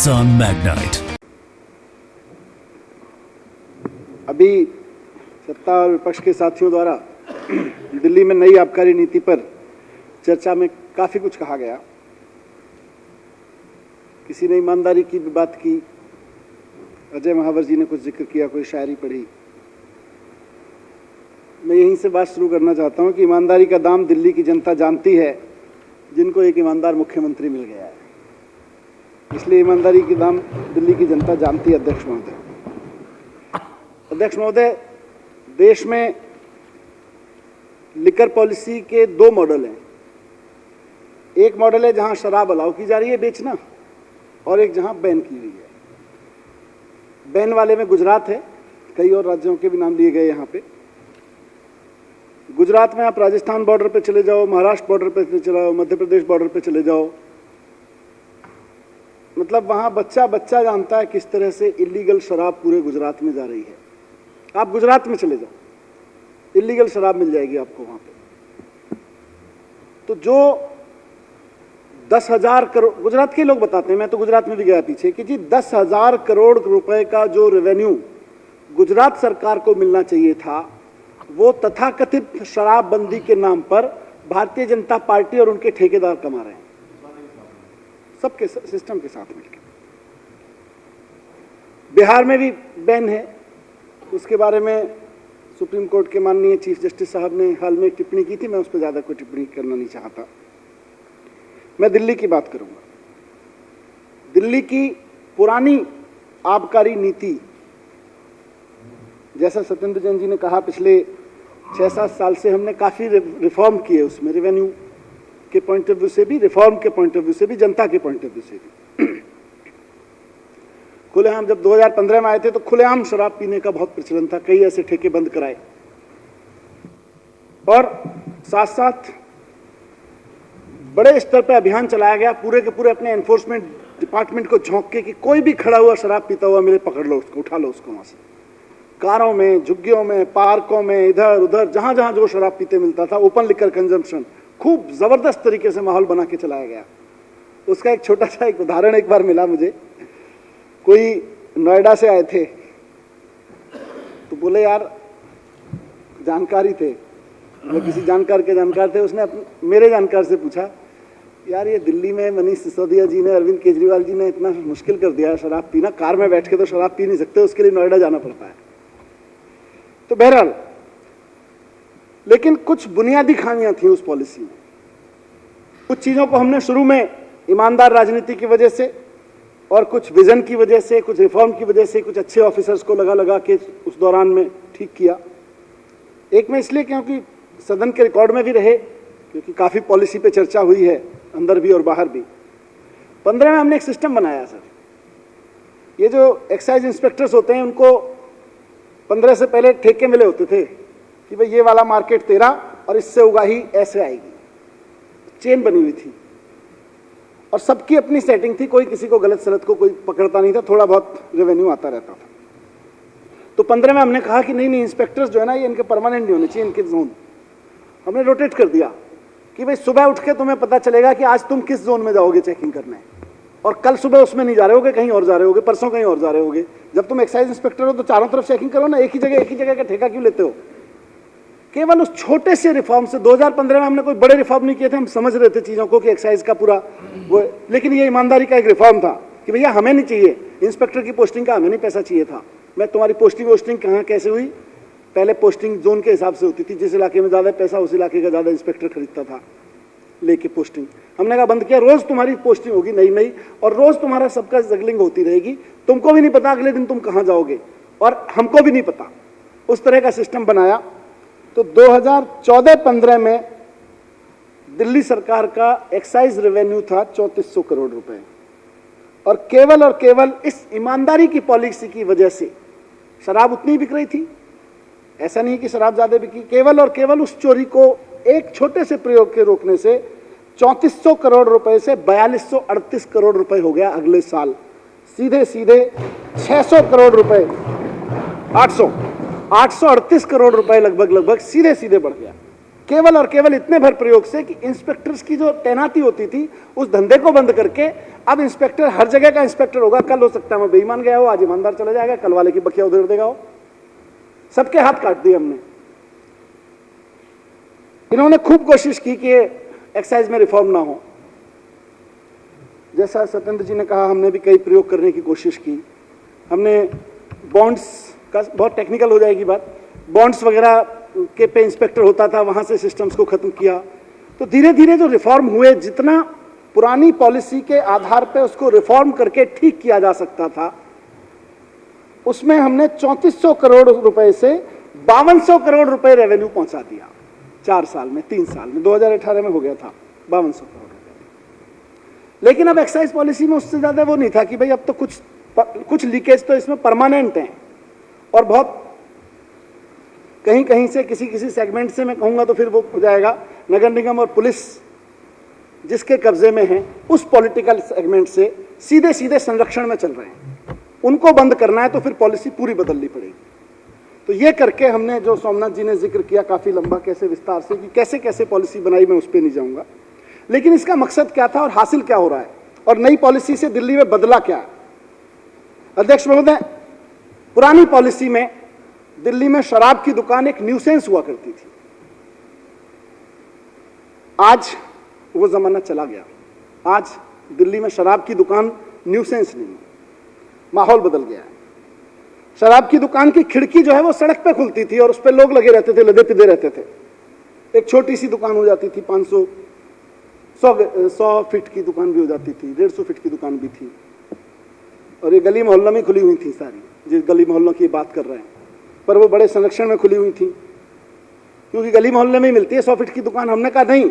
किसान मैग्नाइट। अभी सत्ता और विपक्ष के साथियों द्वारा दिल्ली में नई आबकारी नीति पर चर्चा में काफी कुछ कहा गया। किसी ने ईमानदारी की भी बात की, अजय महावर जी ने कुछ जिक्र किया, कोई शायरी पढ़ी। मैं यहीं से बात शुरू करना चाहता हूं कि ईमानदारी का दाम दिल्ली की जनता जानती है, जिनको एक ईमानदार मुख्यमंत्री मिल गया है। इसलिए ईमानदारी के दाम दिल्ली की जनता जानती है। अध्यक्ष महोदय, देश में लिकर पॉलिसी के दो मॉडल हैं। एक मॉडल है जहां शराब अलाउ की जा रही है बेचना, और एक जहां बैन की हुई है। बैन वाले में गुजरात है, कई और राज्यों के भी नाम लिए गए यहाँ पे। गुजरात में आप राजस्थान बॉर्डर पे चले जाओ, महाराष्ट्र बॉर्डर पे चले जाओ, मध्य प्रदेश बॉर्डर पे चले जाओ, मतलब वहां बच्चा बच्चा जानता है किस तरह से इलीगल शराब पूरे गुजरात में जा रही है। आप गुजरात में चले जाओ, इलीगल शराब मिल जाएगी आपको वहां पे। तो जो 10,000 करोड़, गुजरात के लोग बताते हैं, मैं तो गुजरात में भी गया पीछे, कि जी 10,000 करोड़ रुपए का जो रेवेन्यू गुजरात सरकार को मिलना चाहिए था, वो तथाकथित शराबबंदी के नाम पर भारतीय जनता पार्टी और उनके ठेकेदार कमा रहे हैं, सबके सिस्टम के साथ मिलकर। बिहार में भी बैन है, उसके बारे में सुप्रीम कोर्ट के माननीय चीफ जस्टिस साहब ने हाल में टिप्पणी की थी, मैं उस पर ज्यादा कोई टिप्पणी करना नहीं चाहता। मैं दिल्ली की बात करूंगा। दिल्ली की पुरानी आबकारी नीति, जैसा सत्येंद्र जैन जी ने कहा, पिछले 6-7 साल से हमने काफी रिफॉर्म किए उसमें, रेवेन्यू के पॉइंट ऑफ व्यू से भी, रिफॉर्म के पॉइंट ऑफ व्यू से भी, जनता के पॉइंट ऑफ व्यू से भी। खुलेआम जब 2015 में आए थे तो खुलेआम शराब पीने का बहुत प्रचलन था, कई ऐसे ठेके बंद कराए, और साथ साथ बड़े स्तर पर अभियान चलाया गया, पूरे के पूरे अपने एनफोर्समेंट डिपार्टमेंट को झोंक के कि कोई भी खड़ा हुआ शराब पीता हुआ मिले, पकड़ लो उसको, उठा लो उसको वहां से। कारों में, झुग्गियों में, पार्कों में, इधर उधर जहां जहां जो शराब पीते मिलता था, ओपन लिकर कंजम्पशन, खूब जबरदस्त तरीके से माहौल बना के चलाया गया। उसका एक छोटा सा एक उदाहरण एक बार मिला मुझे। कोई नोएडा से आए थे, तो बोले यार, जानकारी थे, मतलब किसी जानकार के जानकार थे, उसने मेरे जानकार से पूछा, यार ये दिल्ली में मनीष सिसोदिया जी ने, अरविंद केजरीवाल जी ने इतना मुश्किल कर दिया है शराब पीना, कार में बैठ के तो शराब पी नहीं सकते, उसके लिए नोएडा जाना पड़ता है। तो बहरहाल, लेकिन कुछ बुनियादी खामियां थी उस पॉलिसी में। कुछ चीजों को हमने शुरू में ईमानदार राजनीति की वजह से, और कुछ विजन की वजह से, कुछ रिफॉर्म की वजह से, कुछ अच्छे ऑफिसर्स को लगा लगा के उस दौरान में ठीक किया। एक में इसलिए क्योंकि सदन के रिकॉर्ड में भी रहे, क्योंकि काफी पॉलिसी पे चर्चा हुई है, अंदर भी और बाहर भी। 15 में हमने एक सिस्टम बनाया सर। ये जो एक्साइज इंस्पेक्टर्स होते हैं, उनको 15 से पहले ठेके मिले होते थे कि भाई ये वाला मार्केट तेरा, और इससे उगाही ऐसे आएगी, चेन बनी हुई थी, और सबकी अपनी सेटिंग थी, कोई किसी को गलत सलत को कोई पकड़ता नहीं था, थोड़ा बहुत रेवेन्यू आता रहता था। तो 15 में हमने कहा कि नहीं, इंस्पेक्टर्स जो है ना, ये इनके परमानेंट नहीं होने चाहिए, इनके जोन हमने रोटेट कर दिया कि भाई सुबह उठ के तुम्हें पता चलेगा कि आज तुम किस जोन में जाओगे चेकिंग करने, और कल सुबह उसमें नहीं जा रहे होगे, कहीं और जा रहे होगे, परसों कहीं और जा रहे होगे। जब तुम एक्साइज इंस्पेक्टर हो तो चारों तरफ चेकिंग करो ना, एक ही जगह का ठेका क्यों लेते हो? केवल उस छोटे से रिफॉर्म से 2015 में हमने कोई बड़े रिफॉर्म नहीं किए थे, हम समझ रहे थे चीजों को कि एक्साइज का पूरा वो, लेकिन ये ईमानदारी का एक रिफॉर्म था कि भैया हमें नहीं चाहिए इंस्पेक्टर की पोस्टिंग का, हमें नहीं पैसा चाहिए था। मैं तुम्हारी पोस्टिंग कहाँ कैसे हुई, पहले पोस्टिंग जोन के हिसाब से होती थी, जिस इलाके में ज्यादा पैसा उस इलाके का ज्यादा इंस्पेक्टर खरीदता था लेके पोस्टिंग। हमने कहा बंद किया, रोज तुम्हारी पोस्टिंग होगी नई, और रोज तुम्हारा सबका जगलिंग होती रहेगी, तुमको भी नहीं पता अगले दिन तुम कहां जाओगे, और हमको भी नहीं पता। उस तरह का सिस्टम बनाया। तो 2014-15 में दिल्ली सरकार का एक्साइज रेवेन्यू था 3400 करोड़ रुपए, और केवल इस ईमानदारी की पॉलिसी की वजह से शराब उतनी बिक रही थी। ऐसा नहीं कि शराब ज्यादा बिकी, केवल उस चोरी को एक छोटे से प्रयोग के रोकने से 3400 करोड़ रुपए से 4238 करोड़ रुपए हो गया अगले साल। सीधे 600 करोड़ रुपए, 838 करोड़ रुपए लगभग सीधे बढ़ गया। केवल और केवल इतने भर प्रयोग से कि इंस्पेक्टर्स की जो तैनाती होती थी उस धंधे को बंद करके अब इंस्पेक्टर हर जगह का इंस्पेक्टर होगा। कल हो सकता है वो बेईमान गया हो, आज ईमानदार चला जाएगा, कल वाले की बखिया उधेड़ देगा हो। सबके हाथ काट दिए हमने। इन्होंने खूब कोशिश की कि एक्साइज में रिफॉर्म ना हो। जैसा सत्येंद्र जी ने कहा, हमने भी कई प्रयोग करने की कोशिश की। हमने बॉन्ड्स का, बहुत टेक्निकल हो जाएगी बात, बॉन्ड्स वगैरह के पे इंस्पेक्टर होता था, वहां से सिस्टम्स को खत्म किया। तो धीरे धीरे जो रिफॉर्म हुए, जितना पुरानी पॉलिसी के आधार पे उसको रिफॉर्म करके ठीक किया जा सकता था, उसमें हमने 3400 करोड़ रुपए से 5200 करोड़ रुपए रेवेन्यू पहुंचा दिया 4 साल में, 3 साल में। 2018 में हो गया था 5200 करोड़ रुपए। लेकिन अब एक्साइज पॉलिसी में उससे ज्यादा वो नहीं था कि भाई अब तो कुछ लीकेज तो इसमें परमानेंट है, और बहुत कहीं कहीं से किसी सेगमेंट से मैं कहूंगा तो फिर वो हो जाएगा नगर निगम और पुलिस जिसके कब्जे में है, उस पॉलिटिकल सेगमेंट से सीधे सीधे संरक्षण में चल रहे हैं। उनको बंद करना है तो फिर पॉलिसी पूरी बदलनी पड़ेगी। तो ये करके हमने, जो सोमनाथ जी ने जिक्र किया काफी लंबा, कैसे विस्तार से, कि कैसे कैसे पॉलिसी बनाई, मैं उस पर नहीं जाऊंगा। लेकिन इसका मकसद क्या था और हासिल क्या हो रहा है, और नई पॉलिसी से दिल्ली में बदला क्या है। अध्यक्ष महोदय, पुरानी पॉलिसी में दिल्ली में शराब की दुकान एक न्यूसेंस हुआ करती थी। आज वो जमाना चला गया। आज दिल्ली में शराब की दुकान न्यूसेंस नहीं है, माहौल बदल गया है। शराब की दुकान की खिड़की जो है वो सड़क पे खुलती थी और उस पे लोग लगे रहते थे, लदे पिदे रहते थे। एक छोटी सी दुकान हो जाती थी, 100 फीट की दुकान भी हो जाती थी, 150 फीट की दुकान भी थी, और ये गली मोहल्लों में खुली हुई थी सारी, जिस गली मोहल्लों की बात कर रहे हैं। पर वो बड़े संरक्षण में खुली हुई थी, क्योंकि गली मोहल्ले में ही मिलती है 100 फीट की दुकान। हमने कहा नहीं,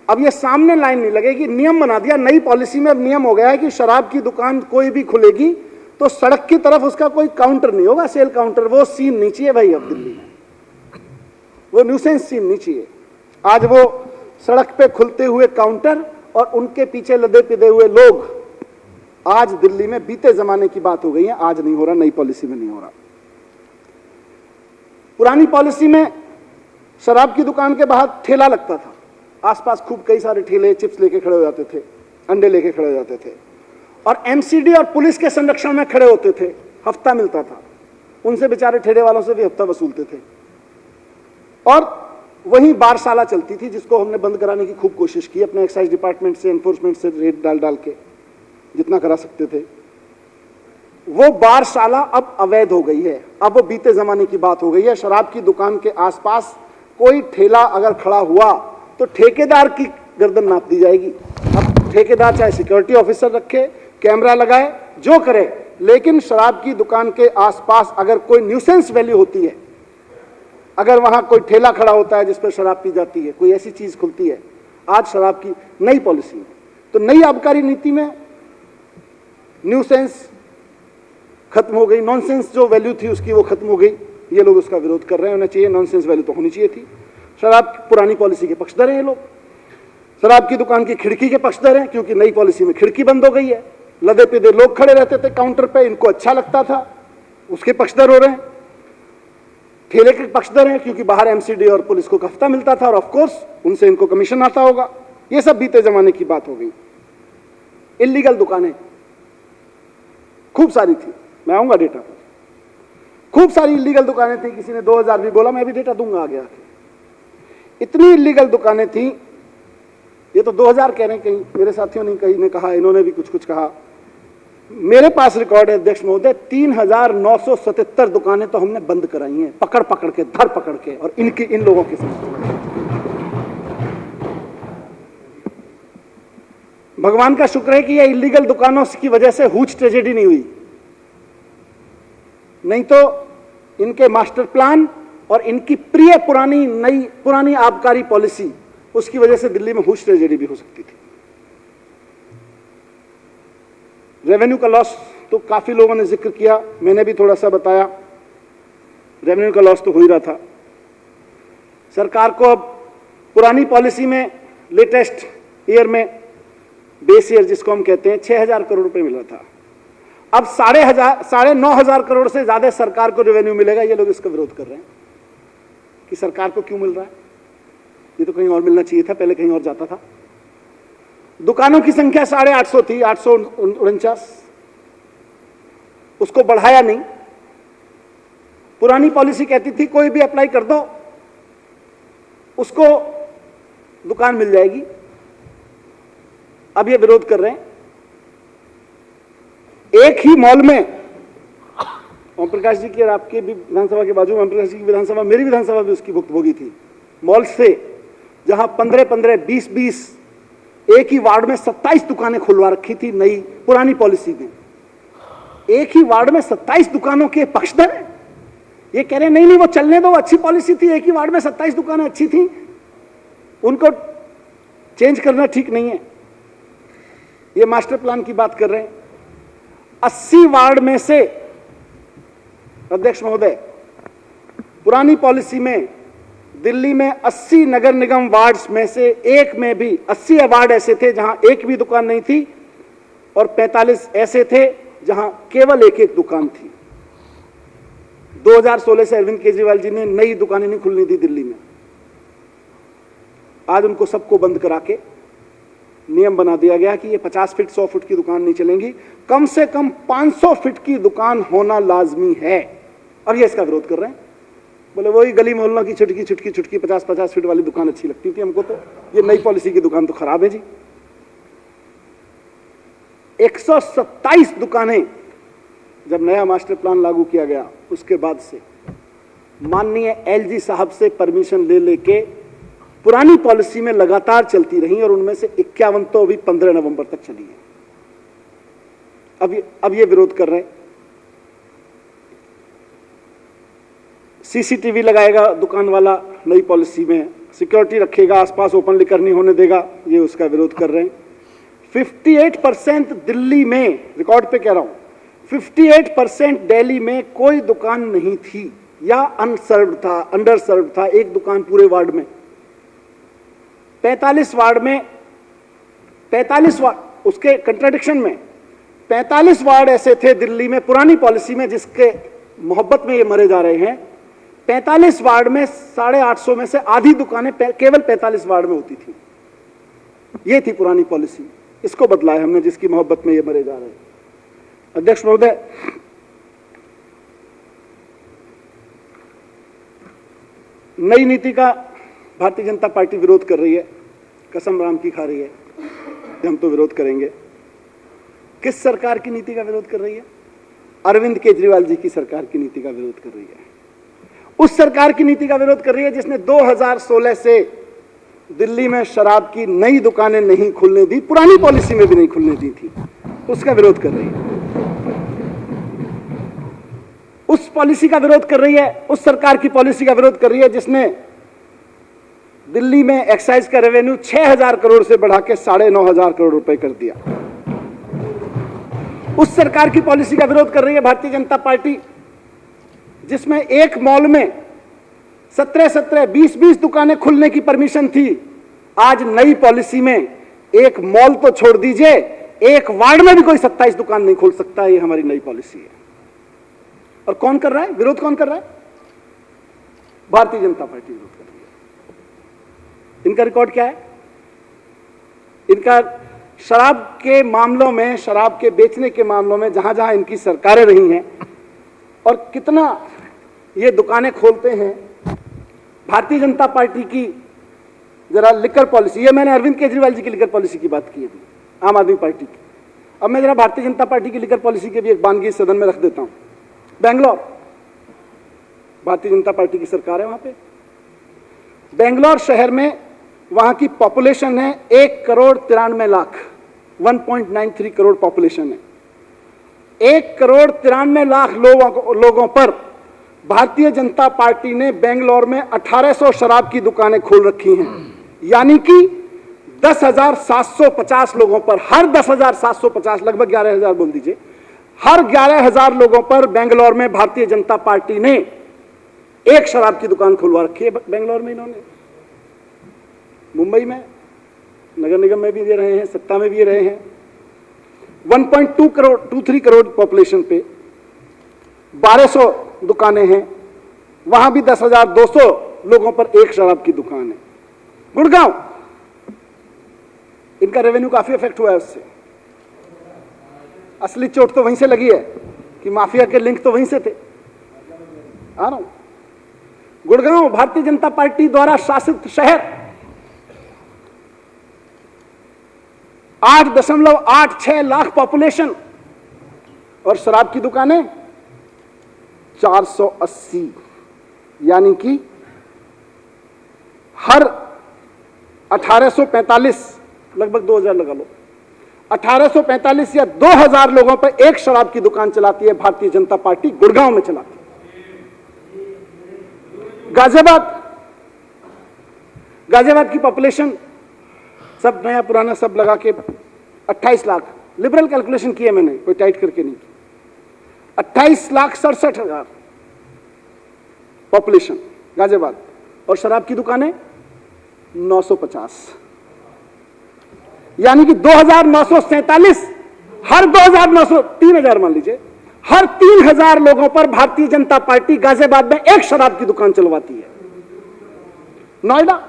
अब ये सामने लाइन नहीं लगेगी, नियम बना दिया। नई पॉलिसी में अब नियम हो गया है कि शराब की दुकान कोई भी खुलेगी तो सड़क की तरफ उसका कोई काउंटर नहीं होगा, सेल काउंटर। वो सीन नहीं चाहिए भाई अब दिल्ली में, वो न्यूसेंस सीन नहीं चाहिए। आज वो सड़क पे खुलते हुए काउंटर और उनके पीछे लदे पिदे हुए लोग, आज दिल्ली में बीते जमाने की बात हो गई है। आज नहीं हो रहा, नई पॉलिसी में नहीं हो रहा। पुरानी पॉलिसी में शराब की दुकान के बाहर ठेला लगता था, आसपास खूब कई सारे ठेले चिप्स लेके खड़े हो जाते थे, अंडे लेके खड़े हो जाते थे, और एमसीडी और पुलिस के संरक्षण में खड़े होते थे। हफ्ता मिलता था, उनसे बेचारे ठेले वालों से भी हफ्ता वसूलते थे। और वहीं बारशाला चलती थी, जिसको हमने बंद कराने की खूब कोशिश की, अपने एक्साइज डिपार्टमेंट से, एनफोर्समेंट से रेड डाल के जितना करा सकते थे। वो बारशाला अब अवैध हो गई है, अब वो बीते जमाने की बात हो गई है। शराब की दुकान के आसपास कोई ठेला अगर खड़ा हुआ तो ठेकेदार की गर्दन नाप दी जाएगी। अब ठेकेदार चाहे सिक्योरिटी ऑफिसर रखे, कैमरा लगाए, जो करे, लेकिन शराब की दुकान के आसपास अगर कोई न्यूसेंस वैल्यू होती है, अगर वहां कोई ठेला खड़ा होता है जिस पर शराब पी जाती है, कोई ऐसी चीज खुलती है, आज शराब की नई पॉलिसी में, तो नई आबकारी नीति में न्यूसेंस खत्म हो गई, नॉनसेंस जो वैल्यू थी उसकी वो खत्म हो गई। ये लोग उसका विरोध कर रहे हैं, होना चाहिए, नॉनसेंस वैल्यू तो होनी चाहिए थी। शराब पुरानी पॉलिसी के पक्षधर हैं ये लोग। शराब की दुकान की खिड़की के पक्षधर हैं, क्योंकि नई पॉलिसी में खिड़की बंद हो गई है। लदे पिदे लोग खड़े रहते थे काउंटर पे, इनको अच्छा लगता था, उसके पक्षधर हो रहे हैं। ठेले के पक्षधर हैं, क्योंकि बाहर एमसीडी और पुलिस को हफ्ता मिलता था, और ऑफकोर्स उनसे इनको कमीशन आता होगा। ये सब बीते जमाने की बात हो गई। इल्लीगल दुकानें खूब सारी थी, मैं आऊंगा डेटा पर। खूब सारी इल्लीगल दुकानें थी, किसी ने 2000 भी बोला, मैं भी डेटा दूंगा आगे आके। इतनी इल्लीगल दुकानें थी, ये तो 2000 कह रहे हैं, कहीं मेरे साथियों ने कहीं ने कहा, इन्होंने भी कुछ कहा। मेरे पास रिकॉर्ड है अध्यक्ष महोदय, 3977 दुकानें तो हमने बंद कराई हैं, पकड़ पकड़ के, धर पकड़ के, और इन लोगों के साथ। भगवान का शुक्र है कि ये इल्लीगल दुकानों की वजह से हुज ट्रेजेडी नहीं हुई, नहीं तो इनके मास्टर प्लान और इनकी प्रिय पुरानी आबकारी पॉलिसी, उसकी वजह से दिल्ली में हुज ट्रेजेडी भी हो सकती थी। रेवेन्यू का लॉस तो काफी लोगों ने जिक्र किया, मैंने भी थोड़ा सा बताया। रेवेन्यू का लॉस तो हो ही रहा था। सरकार को अब पुरानी पॉलिसी में लेटेस्ट ईयर में, बेस ईयर जिसको हम कहते हैं, 6000 करोड़ रुपए मिल रहा था। अब 9,500 करोड़ से ज्यादा सरकार को रेवेन्यू मिलेगा। ये लोग इसका विरोध कर रहे हैं। कि सरकार को क्यों मिल रहा है, ये तो कहीं और मिलना चाहिए था, पहले कहीं और जाता था। दुकानों की संख्या 850 थी, 849, उसको बढ़ाया नहीं। पुरानी पॉलिसी कहती थी कोई भी अप्लाई कर दो उसको दुकान मिल जाएगी। अब ये विरोध कर रहे हैं। एक ही मॉल में, ओम प्रकाश जी की और आपके भी विधानसभा के बाजू में ओम प्रकाश जी की विधानसभा, मेरी विधानसभा भी उसकी भुक्तभोगी थी। मॉल से जहां 15-15, 20-20, एक ही वार्ड में 27 दुकानें खुलवा रखी थी नई पुरानी पॉलिसी में। एक ही वार्ड में 27 दुकानों के पक्षधर हैं। ये कह रहे नहीं नहीं वो चलने दो, अच्छी पॉलिसी थी, एक ही वार्ड में 27 दुकानें अच्छी थी, उनको चेंज करना ठीक नहीं है। ये मास्टर प्लान की बात कर रहे हैं। 80 वार्ड में से, अध्यक्ष महोदय, पुरानी पॉलिसी में दिल्ली में 80 नगर निगम वार्ड्स में से एक में भी 80 वार्ड ऐसे थे जहां एक भी दुकान नहीं थी और 45 ऐसे थे जहां केवल एक एक दुकान थी। 2016 से अरविंद केजरीवाल जी ने नई दुकानें नहीं खुलनी थी दिल्ली में। आज उनको सबको बंद करा के नियम बना दिया गया कि ये 50 फीट 100 फीट की दुकान नहीं चलेंगी, कम से कम 500 फीट की दुकान होना लाजमी है। अब ये इसका विरोध कर रहे हैं। बोले वही गली मोहल्लों की छुटकी छुटकी छुटकी 50-50 फीट वाली दुकान अच्छी लगती थी हमको, तो ये नई पॉलिसी की दुकान तो खराब है जी। 127 दुकानें जब नया मास्टर प्लान लागू किया गया उसके बाद से माननीय एलजी साहब से परमिशन ले लेके पुरानी पॉलिसी में लगातार चलती रही और उनमें से 51 तो अभी 15 नवंबर तक चली है। अब ये विरोध कर रहे हैं। सीसीटीवी लगाएगा दुकान वाला नई पॉलिसी में, सिक्योरिटी रखेगा, आसपास ओपन लिकर नहीं होने देगा, ये उसका विरोध कर रहे हैं। 58% दिल्ली में, रिकॉर्ड पे कह रहा हूं, 58% दिल्ली में कोई दुकान नहीं थी या अनसर्व्ड था, अंडर सर्व्ड था, एक दुकान पूरे वार्ड में। 45 वार्ड में, 45 वार्ड, उसके कंट्राडिक्शन में 45 वार्ड ऐसे थे दिल्ली में पुरानी पॉलिसी में जिसके मोहब्बत में ये मरे जा रहे हैं। 45 वार्ड में 850 में से आधी दुकानें केवल 45 वार्ड में होती थी। ये थी पुरानी पॉलिसी, इसको बदला है हमने जिसकी मोहब्बत में ये मरे जा रहे हैं। अध्यक्ष महोदय, नई नीति का भारतीय जनता पार्टी विरोध कर रही है, कसम राम की खा रही है, हम तो विरोध करेंगे। किस सरकार की नीति का विरोध कर रही है? अरविंद केजरीवाल जी की सरकार की नीति का विरोध कर रही है। उस सरकार की नीति का विरोध कर रही है जिसने 2016 से दिल्ली में शराब की नई दुकानें नहीं खुलने दी, पुरानी पॉलिसी में भी नहीं खुलने दी थी, उसका विरोध कर रही है। उस पॉलिसी का विरोध कर रही है, उस सरकार की पॉलिसी का विरोध कर रही है जिसने दिल्ली में एक्साइज का रेवेन्यू 6000 करोड़ से बढ़ा के 9500 करोड़ रुपए कर दिया। उस सरकार की पॉलिसी का विरोध कर रही है भारतीय जनता पार्टी जिसमें एक मॉल में 17-17, 20-20 दुकानें खुलने की परमिशन थी। आज नई पॉलिसी में एक मॉल तो छोड़ दीजिए, एक वार्ड में भी कोई 27 दुकान नहीं खोल सकता। ये हमारी नई पॉलिसी है। और कौन कर रहा है विरोध? कौन कर रहा है? भारतीय जनता पार्टी विरोध कर रही है। इनका रिकॉर्ड क्या है? इनका शराब के मामलों में, शराब के बेचने के मामलों में जहां जहां इनकी सरकारें रही हैं और कितना ये दुकानें खोलते हैं। भारतीय जनता पार्टी की जरा लिकर पॉलिसी, ये मैंने अरविंद केजरीवाल जी की लिकर पॉलिसी की बात की अभी, आम आदमी पार्टी की। अब मैं जरा भारतीय जनता पार्टी की लिकर पॉलिसी की भी एक बानगी सदन में रख देता हूं। बेंगलोर, भारतीय जनता पार्टी की सरकार है वहां पे। बेंगलोर शहर में वहां की पॉपुलेशन है 1,93,00,000, 1.93 करोड़ पॉपुलेशन है। 1,93,00,000 लोगों पर भारतीय जनता पार्टी ने बेंगलोर में 1800 शराब की दुकानें खोल रखी हैं, यानी कि 10,750 लोगों पर, हर 10,750, लगभग 11,000 बोल दीजिए, हर 11,000 लोगों पर बेंगलोर में भारतीय जनता पार्टी ने एक शराब की दुकान खुलवा रखी है। बेंगलोर में इन्होंने, मुंबई में नगर निगम में भी दे रहे हैं, सत्ता में भी रहे हैं। 1.23 करोड़ पॉपुलेशन पे 1200 दुकानें हैं, वहां भी 10,200 लोगों पर एक शराब की दुकान है। गुड़गांव, इनका रेवेन्यू काफी इफेक्ट हुआ है उससे। असली चोट तो वहीं से लगी है कि माफिया के लिंक तो वहीं से थे। आ रहा हूं, गुड़गांव भारतीय जनता पार्टी द्वारा शासित शहर, 8.86 लाख पॉपुलेशन और शराब की दुकानें 480, यानी कि हर 1845, लगभग 2000 लगा लो, 1845 या 2000 लोगों पर एक शराब की दुकान चलाती है भारतीय जनता पार्टी, गुड़गांव में चलाती है। गाजियाबाद की पॉपुलेशन सब नया पुराना सब लगा के 28 लाख, लिबरल कैलकुलेशन किया मैंने, कोई टाइट करके नहीं की, 28,67,000 पॉपुलेशन गाजियाबाद, और शराब की दुकानें 950, यानी कि 2,947, हर 2,900, 3,000 मान लीजिए, हर 3,000 लोगों पर भारतीय जनता पार्टी गाजियाबाद में एक शराब की दुकान चलवाती है। नोएडा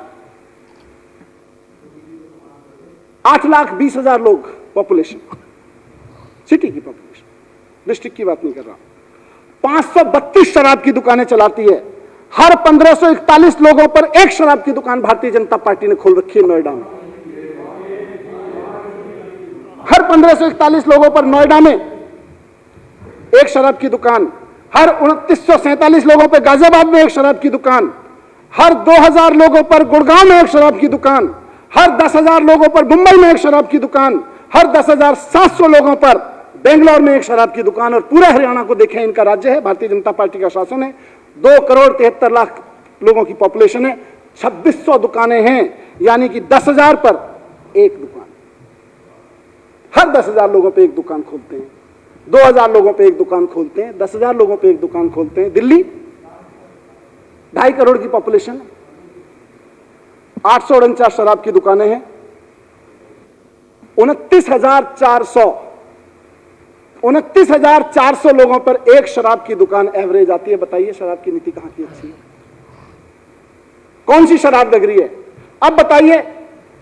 8,20,000 लोग पॉपुलेशन, सिटी की पॉपुलेशन, डिस्ट्रिक्ट की बात नहीं कर रहा, 532 शराब की दुकानें चलाती है। हर 1541 लोगों पर एक शराब की दुकान भारतीय जनता पार्टी ने खोल रखी है नोएडा में। हर 1541 लोगों पर नोएडा में एक शराब की दुकान, हर 2947 लोगों पर गाजियाबाद में एक शराब की दुकान, हर 2000 लोगों पर गुड़गांव में एक शराब की दुकान, हर 10,000 लोगों पर मुंबई में एक शराब की दुकान, हर 10,700 लोगों पर बेंगलोर में एक शराब की दुकान। और पूरे हरियाणा को देखें, इनका राज्य है, भारतीय जनता पार्टी का शासन है, 2,73,00,000 लोगों की पॉपुलेशन है, 2600 दुकानें हैं, यानी कि 10,000 पर एक दुकान, हर 10,000 लोगों पे एक दुकान खोलते हैं, 2,000 लोगों पे एक दुकान खोलते हैं, 10,000 लोगों पे एक दुकान खोलते हैं। दिल्ली 2.5 करोड़ की पॉपुलेशन, 849 शराब की दुकानें हैं, 29,400 लोगों पर एक शराब की दुकान एवरेज आती है। बताइए शराब की नीति कहां की अच्छी है? कौन सी शराब लग रही है? अब बताइए,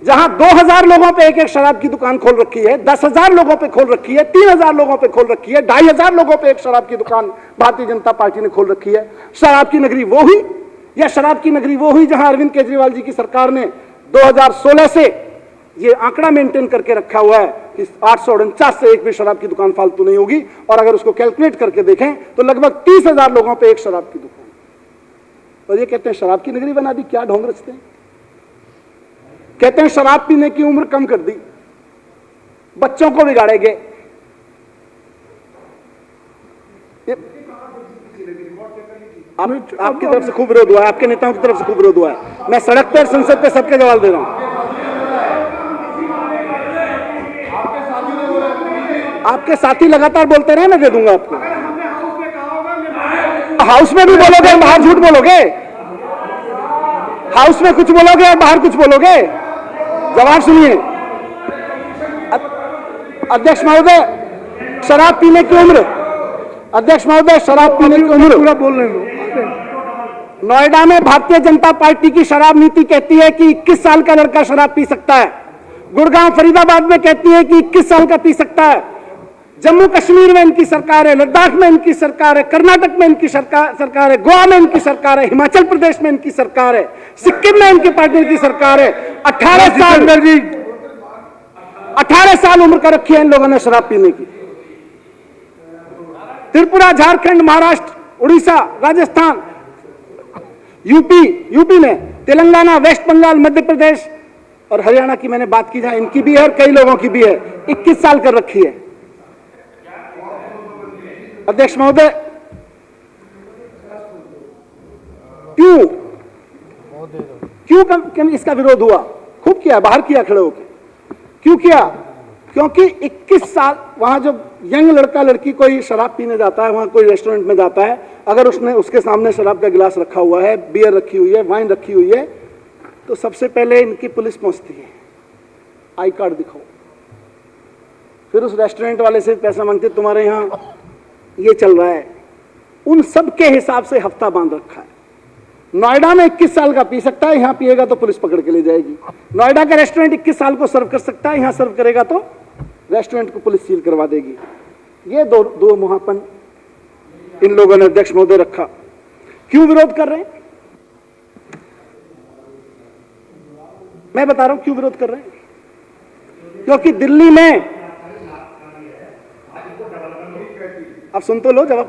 जहां 2,000 लोगों पे एक एक शराब की दुकान खोल रखी है, 10,000 लोगों पे खोल रखी है, 3,000 लोगों पे खोल रखी है, 2,500 लोगों पे एक शराब की दुकान भारतीय जनता पार्टी ने खोल रखी है। शराब की नगरी वो हुई, या शराब की नगरी वो हुई जहां अरविंद केजरीवाल जी की सरकार ने 2016 से ये आंकड़ा मेंटेन करके रखा हुआ है कि 849 से एक भी शराब की दुकान फालतू नहीं होगी, और अगर उसको कैलकुलेट करके देखें तो लगभग 30,000 लोगों पे एक शराब की दुकान। और ये कहते हैं शराब की नगरी बना दी। क्या ढोंग रचते हैं? कहते हैं शराब पीने की उम्र कम कर दी, बच्चों को बिगाड़ेंगे। आपकी तरफ से खूब विरोध हुआ है, आपके नेताओं की तरफ से खूब विरोध हुआ है। मैं सड़क पर, संसद पे सबके जवाब दे रहा हूं। आपके साथी लगातार बोलते रहे, मैं दे दूंगा आपको। हाउस में भी बोलोगे, बाहर झूठ बोलोगे? हाउस में कुछ बोलोगे और बाहर कुछ बोलोगे? जवाब सुनिए। अध्यक्ष महोदय, शराब पीने की उम्र, अध्यक्ष महोदय, शराब पीने की उम्र पूरा बोलने दो। नोएडा में भारतीय जनता पार्टी की शराब नीति कहती है कि 21 साल का लड़का शराब पी सकता है। गुड़गांव फरीदाबाद में कहती है कि 21 साल का पी सकता है। जम्मू कश्मीर में इनकी सरकार है, लद्दाख में इनकी सरकार है, कर्नाटक में इनकी सरकार है, गोवा में इनकी सरकार है, हिमाचल प्रदेश में इनकी सरकार है, सिक्किम में इनकी पार्टी की सरकार है। 18 साल उम्र का रखी है इन लोगों ने शराब पीने की। त्रिपुरा, झारखंड, महाराष्ट्र, उड़ीसा, राजस्थान, यूपी में, तेलंगाना, वेस्ट बंगाल, मध्य प्रदेश और हरियाणा की मैंने बात की जहां इनकी भी है और कई लोगों की भी है, 21 साल कर रखी है। अध्यक्ष महोदय, क्यों इसका विरोध हुआ? खूब किया, बाहर किया खड़े होकर। क्यों किया? क्योंकि 21 साल, वहां जब यंग लड़का लड़की कोई शराब पीने जाता है, वहां कोई रेस्टोरेंट में जाता है, अगर उसके सामने शराब का गिलास रखा हुआ है, बियर रखी हुई है, वाइन रखी हुई है, तो सबसे पहले इनकी पुलिस पहुंचती है, आई कार्ड दिखाओ। फिर उस रेस्टोरेंट वाले से पैसा मांगते, तुम्हारे यहाँ ये चल रहा है। उन सब के हिसाब से हफ्ता बांध रखा है। नोएडा में 21 साल का पी सकता है, यहां पिएगा तो पुलिस पकड़ के ले जाएगी। नोएडा का रेस्टोरेंट 21 साल को सर्व कर सकता है, यहां सर्व करेगा तो रेस्टोरेंट को पुलिस सील करवा देगी। ये दो मुहापन इन लोगों ने अध्यक्ष महोदय रखा। क्यों विरोध कर रहे हैं? मैं बता रहा हूं क्यों विरोध कर रहे हैं। क्योंकि दिल्ली में, अब सुन तो लो जवाब।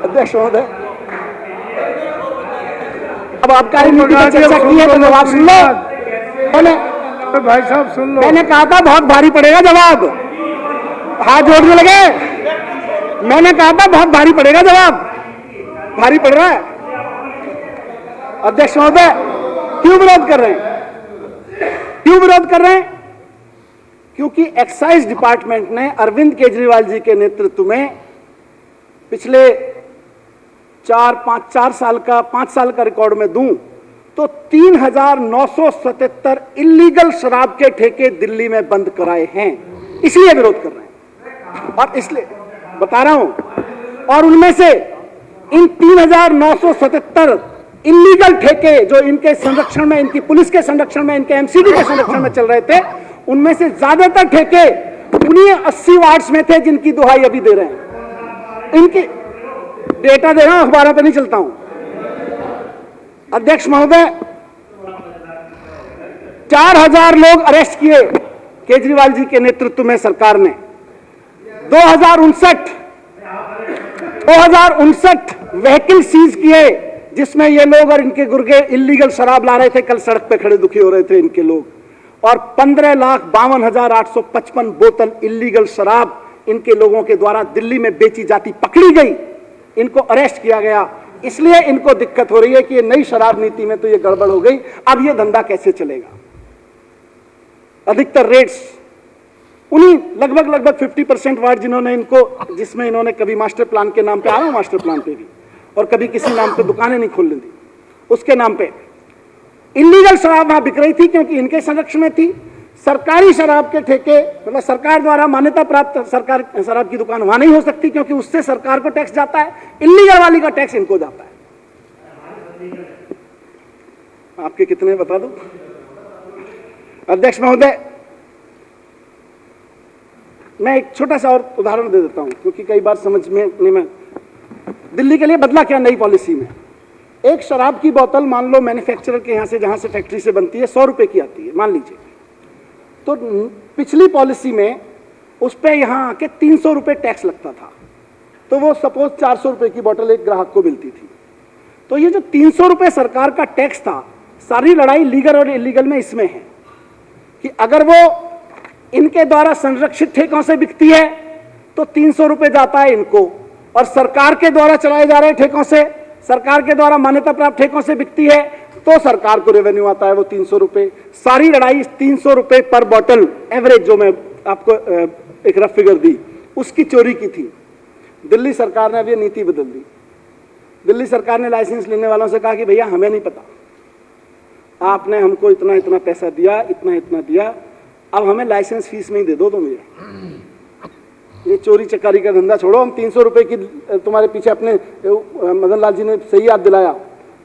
अध्यक्ष महोदय, अब आपका नीति पर चर्चा की है तो जवाब सुन लो। भाई साहब सुन लो, मैंने कहा था बहुत भारी पड़ेगा जवाब, हाथ जोड़ने लगे। मैंने कहा था बहुत भारी पड़ेगा जवाब, भारी पड़ रहा है। अध्यक्ष महोदय, क्यों विरोध कर रहे हैं? क्यों विरोध कर रहे हैं? क्योंकि एक्साइज डिपार्टमेंट ने अरविंद केजरीवाल जी के नेतृत्व में पिछले 5 साल का रिकॉर्ड में दूं तो 3,977 इलीगल शराब के ठेके दिल्ली में बंद कराए हैं। इसलिए विरोध कर रहे हैं और इसलिए बता रहा हूं। और उनमें से इन 3,977 इलीगल ठेके जो इनके संरक्षण में, इनकी पुलिस के संरक्षण में, इनके एमसीडी के संरक्षण में चल रहे थे, उनमें से ज्यादातर ठेके उन्हीं 80 वार्ड्स में थे जिनकी दुहाई अभी दे रहे हैं। इनकी डेटा दे रहा हूं, अखबारों पर नहीं चलता हूं। अध्यक्ष महोदय, 4,000 लोग अरेस्ट किए केजरीवाल जी के नेतृत्व में सरकार ने। 2059 व्हीकल सीज किए जिसमें ये लोग और इनके गुर्गे इलीगल शराब ला रहे थे। कल सड़क पे खड़े दुखी हो रहे थे इनके लोग। और 15,52,855 बोतल इलीगल शराब इनके लोगों के द्वारा दिल्ली में बेची जाती पकड़ी गई। इनको अरेस्ट किया गया। इसलिए इनको दिक्कत हो रही है कि ये नई शराब नीति में तो ये गड़बड़ हो गई, अब ये धंधा कैसे चलेगा। अधिकतर रेट्स उन्हीं लगभग 50% वार्ड जिन्होंने इनको, जिसमें इन्होंने कभी मास्टर प्लान के नाम पे, आ रहा हूं मास्टर प्लान पे भी, और कभी किसी नाम पे दुकानें नहीं खोलने दी, उसके नाम पे इलीगल शराब वहां बिक रही थी क्योंकि इनके संरक्षण में थी। सरकारी शराब के ठेके, मतलब सरकार द्वारा मान्यता प्राप्त सरकार शराब की दुकान वहां नहीं हो सकती क्योंकि उससे सरकार को टैक्स जाता है। इलीगल वाली का टैक्स इनको जाता है। आपके कितने बता दो। अध्यक्ष महोदय, मैं एक छोटा सा और उदाहरण दे देता हूं क्योंकि कई बार समझ में नहीं में। दिल्ली के लिए बदला क्या नई पॉलिसी में? एक शराब की बोतल मान लो मैन्युफैक्चरर के यहां से, जहां से फैक्ट्री से बनती है, 100 रुपए की आती है मान लीजिए। तो पिछली पॉलिसी में उस पर यहां आके 300 रुपए टैक्स लगता था, तो वो सपोज 400 रुपए की बोतल एक ग्राहक को मिलती थी। तो ये जो 300 रुपए सरकार का टैक्स था, सारी लड़ाई लीगल और इलीगल में इसमें है कि अगर वो इनके द्वारा संरक्षित ठेकों से बिकती है तो 300 रुपए जाता है इनको, और सरकार के द्वारा चलाए जा रहे ठेकों से, सरकार के द्वारा मान्यता प्राप्त ठेकों से बिकती है तो सरकार को रेवेन्यू आता है वो 300 रुपए। सारी लड़ाई 300 रुपए पर बॉटल एवरेज, जो मैं आपको एक रफ फिगर दी, उसकी चोरी की थी। दिल्ली सरकार ने अब ये नीति बदल दी। दिल्ली सरकार ने लाइसेंस लेने वालों से कहा कि भैया हमें नहीं पता, आपने हमको इतना इतना पैसा दिया, इतना इतना दिया, अब हमें लाइसेंस फीस में ही दे दो तुम। ये चोरी चकारी का धंधा छोड़ो, हम 300 रुपए की तुम्हारे पीछे, अपने मदन लाल जी ने सही याद दिलाया,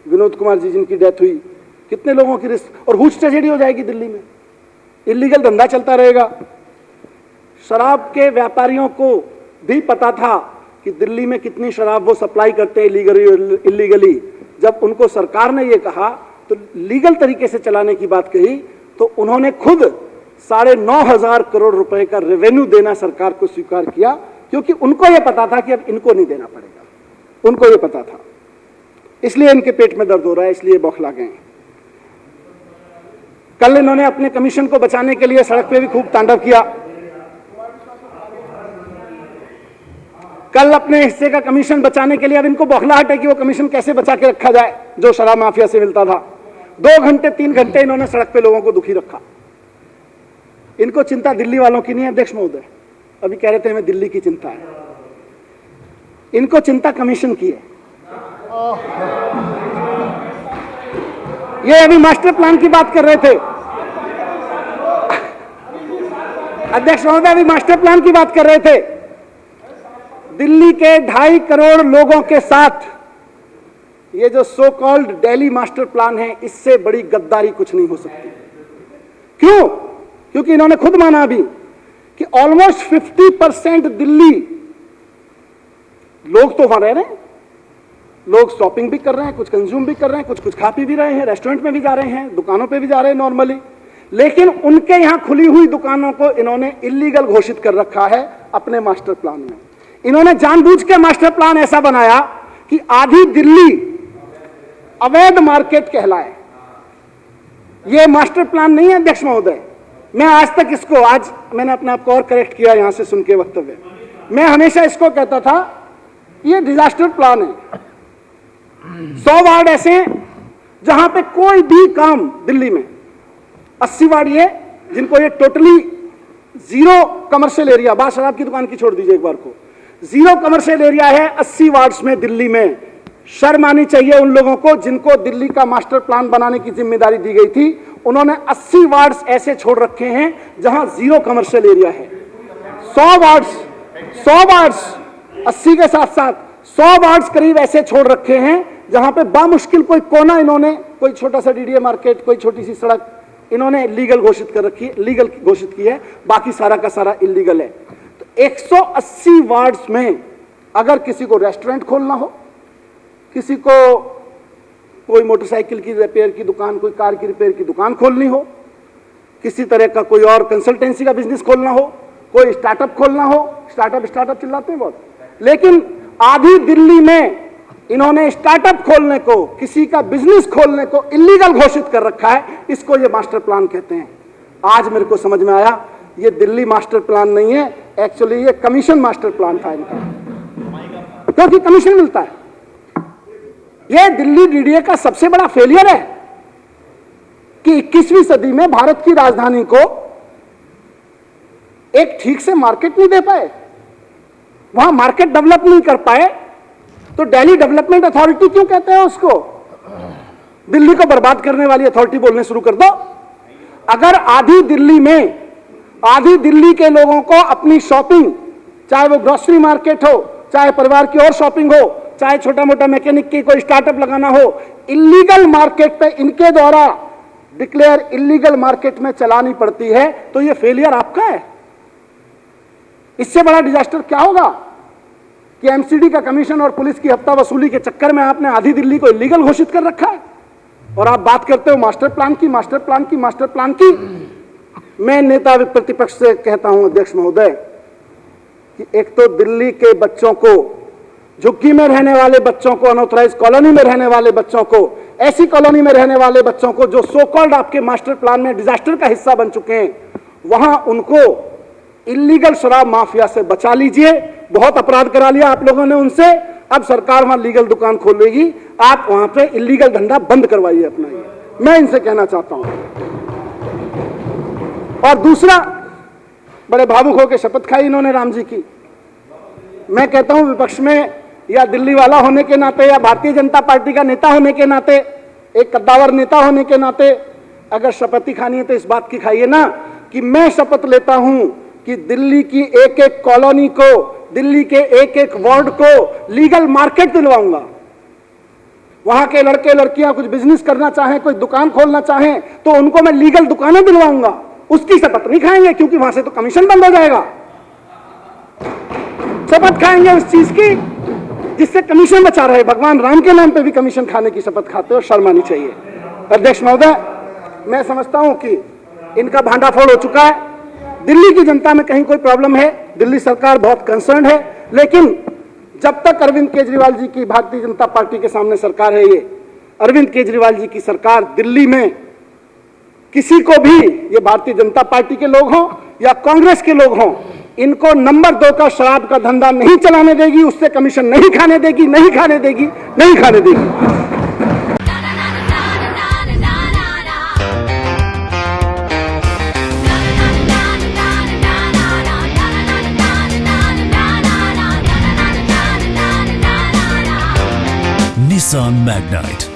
विनोद कुमार जी जिनकी डेथ हुई, कितने लोगों की रिस्क और हुज ट्रेजेडी हो जाएगी दिल्ली में। इलीगल धंधा चलता रहेगा। शराब के व्यापारियों को भी पता था कि दिल्ली में कितनी शराब वो सप्लाई करते हैं इलीगली। जब उनको सरकार ने ये कहा तो लीगल तरीके से चलाने की बात कही, तो उन्होंने खुद 9,500 करोड़ रुपए का रेवेन्यू देना सरकार को स्वीकार किया, क्योंकि उनको यह पता था कि अब इनको नहीं देना पड़ेगा। उनको यह पता था, इसलिए इनके पेट में दर्द हो रहा है, इसलिए बौखला गए। कल इन्होंने अपने कमीशन को बचाने के लिए सड़क पे भी खूब तांडव किया। कल अपने हिस्से का कमीशन बचाने के लिए अब इनको बौखलाहट है कि वो कमीशन कैसे बचा के रखा जाए जो शराब माफिया से मिलता था। 2 घंटे 3 घंटे इन्होंने सड़क पे लोगों को दुखी रखा। इनको चिंता दिल्ली वालों की नहीं है अध्यक्ष महोदय, अभी कह रहे थे हमें दिल्ली की चिंता है, इनको चिंता कमीशन की है। ये अभी मास्टर प्लान की बात कर रहे थे अध्यक्ष महोदय, अभी मास्टर प्लान की बात कर रहे थे। दिल्ली के 2.5 करोड़ लोगों के साथ ये जो so called Delhi master plan है, इससे बड़ी गद्दारी कुछ नहीं हो सकती। क्यों? क्योंकि इन्होंने खुद माना अभी कि ऑलमोस्ट 50% दिल्ली लोग तो वहां रह रहे हैं, लोग शॉपिंग भी कर रहे हैं, कुछ कंज्यूम भी कर रहे हैं, कुछ खा पी भी रहे हैं, रेस्टोरेंट में भी जा रहे हैं, दुकानों पे भी जा रहे हैं नॉर्मली, लेकिन उनके यहां खुली हुई दुकानों को इन्होंने इलीगल घोषित कर रखा है अपने मास्टर प्लान में। इन्होंने जानबूझ के मास्टर प्लान ऐसा बनाया कि आधी दिल्ली अवैध मार्केट कहलाए। यह मास्टर प्लान नहीं है अध्यक्ष महोदय। मैं आज तक इसको, आज मैंने अपने आप को और करेक्ट किया यहां से सुन के वक्तव्य, मैं हमेशा इसको कहता था यह डिजास्टर प्लान है। 100 वार्ड ऐसे हैं जहां पे कोई भी काम दिल्ली में, 80 वार्ड ये जिनको ये टोटली जीरो कमर्शियल एरिया, बात शराब की दुकान की छोड़ दीजिए एक बार को, जीरो कमर्शियल एरिया है 80 वार्ड्स में दिल्ली में। शर्म आनी चाहिए उन लोगों को जिनको दिल्ली का मास्टर प्लान बनाने की जिम्मेदारी दी गई थी। उन्होंने 80 वार्ड्स ऐसे छोड़ रखे हैं जहां जीरो कमर्शियल एरिया है। 100 वार्ड्स 80 के साथ साथ 100 वार्ड्स करीब ऐसे छोड़ रखे हैं जहां पे बामुश्किल कोई कोना इन्होंने, कोई छोटा सा डीडीए मार्केट, कोई छोटी सी सड़क इन्होंने लीगल घोषित कर रखी है, लीगल घोषित की है, बाकी सारा का सारा इलीगल है। तो 180 वार्ड्स में अगर किसी को रेस्टोरेंट खोलना हो, किसी को कोई मोटरसाइकिल की रिपेयर की दुकान, कोई कार की रिपेयर की दुकान खोलनी हो, किसी तरह का कोई और कंसल्टेंसी का बिजनेस खोलना हो, कोई स्टार्टअप खोलना हो, स्टार्टअप चिल्लाते हैं बहुत, लेकिन आधी दिल्ली में इन्होंने स्टार्टअप खोलने को, किसी का बिजनेस खोलने को इलीगल घोषित कर रखा है। इसको ये मास्टर प्लान कहते हैं। आज मेरे को समझ में आया ये दिल्ली मास्टर प्लान नहीं है, एक्चुअली ये कमीशन मास्टर प्लान था इनका, क्योंकि कमीशन मिलता है। ये दिल्ली डीडीए का सबसे बड़ा फेलियर है कि 21वीं सदी में भारत की राजधानी को एक ठीक से मार्केट नहीं दे पाए, वहां मार्केट डेवलप नहीं कर पाए। तो दिल्ली डेवलपमेंट अथॉरिटी क्यों कहते हैं उसको? दिल्ली को बर्बाद करने वाली अथॉरिटी बोलने शुरू कर दो। अगर आधी दिल्ली में, आधी दिल्ली के लोगों को अपनी शॉपिंग, चाहे वो ग्रोसरी मार्केट हो, चाहे परिवार की और शॉपिंग हो, चाहे छोटा मोटा मैकेनिक की कोई स्टार्टअप लगाना हो, इलीगल मार्केट पे इनके द्वारा डिक्लेयर इलीगल मार्केट में चलानी पड़ती है, तो ये फेलियर आपका है। इससे बड़ा डिजास्टर क्या होगा कि एमसीडी का कमीशन और पुलिस की हफ्ता वसूली के चक्कर में आपने आधी दिल्ली को इलीगल घोषित कर रखा है और आप बात करते हो मास्टर प्लान की, मास्टर प्लान की, मास्टर प्लान की। मैं नेता प्रतिपक्ष से कहता हूं अध्यक्ष महोदय कि एक तो दिल्ली के बच्चों को, झुग्गी में रहने वाले बच्चों को, अनऑथराइज कॉलोनी में रहने वाले बच्चों को, ऐसी कॉलोनी में रहने वाले बच्चों को जो सो कॉल्ड आपके मास्टर प्लान में डिजास्टर का हिस्सा बन चुके हैं, वहां उनको इलीगल शराब माफिया से बचा लीजिए। बहुत अपराध करा लिया आप लोगों ने उनसे, अब सरकार वहां लीगल दुकान खोलेगी, आप वहां पे इलीगल धंधा बंद करवाइए अपना। ये मैं इनसे कहना चाहता हूं। और दूसरा, बड़े भावुक होकर शपथ खाई इन्होंने राम जी की। मैं कहता हूं विपक्ष में या दिल्ली वाला होने के नाते या भारतीय जनता पार्टी का नेता होने के नाते, एक कद्दावर नेता होने के नाते, अगर शपथ ही खानी है तो इस बात की खाइए ना कि मैं शपथ लेता हूं कि दिल्ली की एक एक कॉलोनी को, दिल्ली के एक एक वार्ड को लीगल मार्केट दिलवाऊंगा। वहां के लड़के लड़कियां कुछ बिजनेस करना चाहें, कोई दुकान खोलना चाहें, तो उनको मैं लीगल दुकानें दिलवाऊंगा। उसकी शपथ नहीं खाएंगे क्योंकि वहां से तो कमीशन बंद हो जाएगा। शपथ खाएंगे उस चीज की जिससे कमीशन बचा रहे। भगवान राम के नाम पे भी कमीशन खाने की शपथ खाते हो, शर्म आनी चाहिए। अध्यक्ष महोदय, मैं समझता हूं कि इनका भांडाफोड़ हो चुका है। दिल्ली की जनता में कहीं कोई प्रॉब्लम है, दिल्ली सरकार बहुत कंसर्न है, लेकिन जब तक अरविंद केजरीवाल जी की भारतीय जनता पार्टी के सामने सरकार है, ये अरविंद केजरीवाल जी की सरकार, दिल्ली में किसी को भी, ये भारतीय जनता पार्टी के लोग हों या कांग्रेस के लोग हों, इनको नंबर 2 का शराब का धंधा नहीं चलाने देगी, उससे कमीशन नहीं खाने देगी, नहीं खाने देगी, नहीं खाने देगी। Nissan Magnite